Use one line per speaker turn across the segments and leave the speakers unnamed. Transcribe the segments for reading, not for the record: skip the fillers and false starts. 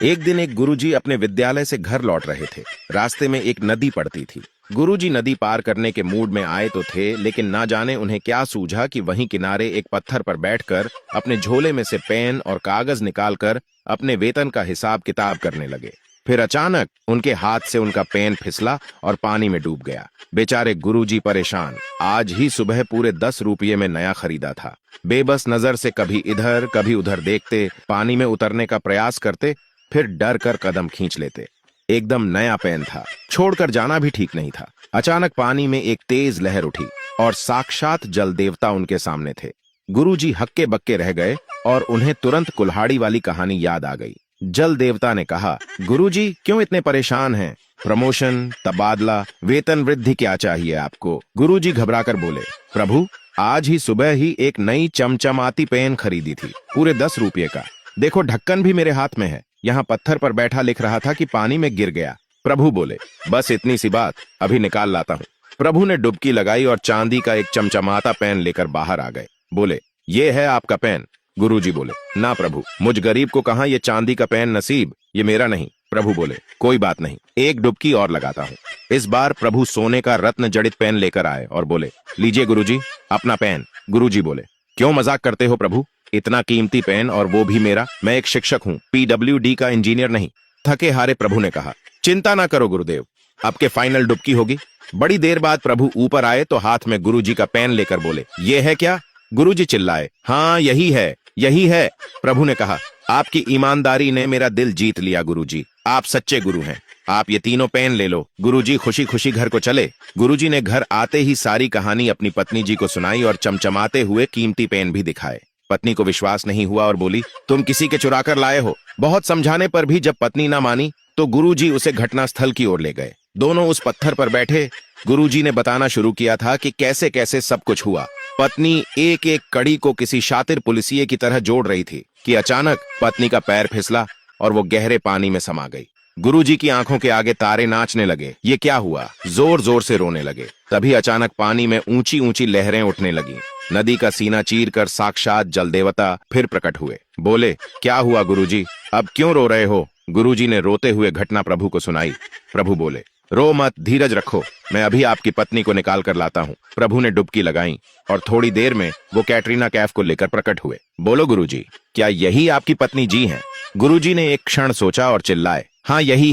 एक दिन एक गुरुजी अपने विद्यालय से घर लौट रहे थे। रास्ते में एक नदी पड़ती थी। गुरुजी नदी पार करने के मूड में आए तो थे, लेकिन ना जाने उन्हें क्या सूझा कि वहीं किनारे एक पत्थर पर बैठकर अपने झोले में से पेन और कागज निकालकर अपने वेतन का हिसाब किताब करने लगे। फिर अचानक उनके हाथ से उनका पेन फिसला और पानी में डूब गया। बेचारे गुरुजी परेशान। आज ही सुबह पूरे 10 रुपये में नया खरीदा था। बेबस नजर से कभी इधर कभी उधर देखते, पानी में उतरने का प्रयास करते, फिर डर कर कदम खींच लेते। एकदम नया पेन था, छोड़कर जाना भी ठीक नहीं था। अचानक पानी में एक तेज लहर उठी और साक्षात जल देवता उनके सामने थे। गुरुजी हक्के बक्के रह गए और उन्हें तुरंत कुल्हाड़ी वाली कहानी याद आ गई। जल देवता ने कहा, गुरुजी क्यों इतने परेशान हैं? प्रमोशन, तबादला, वेतन वृद्धि क्या चाहिए आपको? गुरुजी घबराकर बोले, प्रभु आज ही सुबह ही एक नई चमचमाती पेन खरीदी थी, पूरे 10 रुपये का। देखो ढक्कन भी मेरे हाथ में है। यहाँ पत्थर पर बैठा लिख रहा था कि पानी में गिर गया। प्रभु बोले, बस इतनी सी बात, अभी निकाल लाता हूँ। प्रभु ने डुबकी लगाई और चांदी का एक चमचमाता पेन लेकर बाहर आ गए। बोले, ये है आपका पेन? गुरुजी बोले, ना प्रभु, मुझ गरीब को कहाँ ये चांदी का पेन नसीब, ये मेरा नहीं। प्रभु बोले, कोई बात नहीं, एक डुबकी और लगाता हूँ। इस बार प्रभु सोने का रत्न जड़ित पेन लेकर आए और बोले, लीजिए गुरुजी अपना पेन। गुरुजी बोले, क्यों मजाक करते हो प्रभु? इतना कीमती पेन और वो भी मेरा? मैं एक शिक्षक हूँ, PWD का इंजीनियर नहीं। थके हारे प्रभु ने कहा, चिंता ना करो गुरुदेव, आपके फाइनल डुबकी होगी। बड़ी देर बाद प्रभु ऊपर आए तो हाथ में गुरुजी का पेन लेकर बोले, ये है क्या? गुरुजी चिल्लाए, हाँ यही है, यही है। प्रभु ने कहा, आपकी ईमानदारी ने मेरा दिल जीत लिया गुरुजी, आप सच्चे गुरु हैं। आप ये तीनों पेन ले लो। गुरुजी खुशी खुशी घर को चले। गुरुजी ने घर आते ही सारी कहानी अपनी पत्नी जी को सुनाई और चमचमाते हुए कीमती पेन भी दिखाए। पत्नी को विश्वास नहीं हुआ और बोली, तुम किसी के चुरा कर लाए हो। बहुत समझाने पर भी जब पत्नी ना मानी तो गुरुजी उसे घटनास्थल की ओर ले गए। दोनों उस पत्थर पर बैठे गुरुजी ने बताना शुरू किया था कि कैसे कैसे सब कुछ हुआ। पत्नी एक एक कड़ी को किसी शातिर पुलिसिये की तरह जोड़ रही थी कि अचानक पत्नी का पैर फिसला और वो गहरे पानी में समा गई। गुरुजी की आंखों के आगे तारे नाचने लगे। ये क्या हुआ? जोर जोर से रोने लगे। तभी अचानक पानी में ऊंची ऊंची लहरें उठने लगी। नदी का सीना चीरकर साक्षात जल देवता फिर प्रकट हुए। बोले, क्या हुआ गुरुजी, अब क्यों रो रहे हो? गुरुजी ने रोते हुए घटना प्रभु को सुनाई। प्रभु बोले, रो मत, धीरज रखो, मैं अभी आपकी पत्नी को निकाल कर लाता हूँ। प्रभु ने डुबकी लगाई और थोड़ी देर में वो कैटरीना कैफ को लेकर प्रकट हुए। बोलो गुरुजी, क्या यही आपकी पत्नी जी हैं? गुरुजी ने एक क्षण सोचा और चिल्लाए, हाँ यही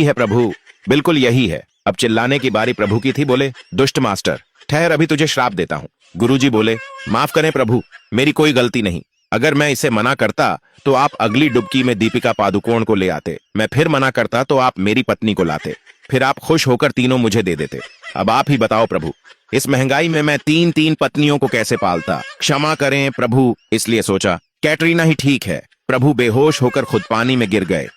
है प्रभु, बिल्कुल यही है। अब चिल्लाने की बारी प्रभु की थी। बोले, दुष्ट मास्टर, ठहर, अभी तुझे श्राप देता हूँ। गुरुजी बोले, माफ करें प्रभु, मेरी कोई गलती नहीं। अगर मैं इसे मना करता तो आप अगली डुबकी में दीपिका पादुकोण को ले आते। मैं फिर मना करता तो आप मेरी पत्नी को लाते। फिर आप खुश होकर तीनों मुझे दे देते। अब आप ही बताओ प्रभु, इस महंगाई में मैं 3 पत्नियों को कैसे पालता? क्षमा करें प्रभु, इसलिए सोचा कैटरीना ही ठीक है। प्रभु बेहोश होकर खुद पानी में गिर गए।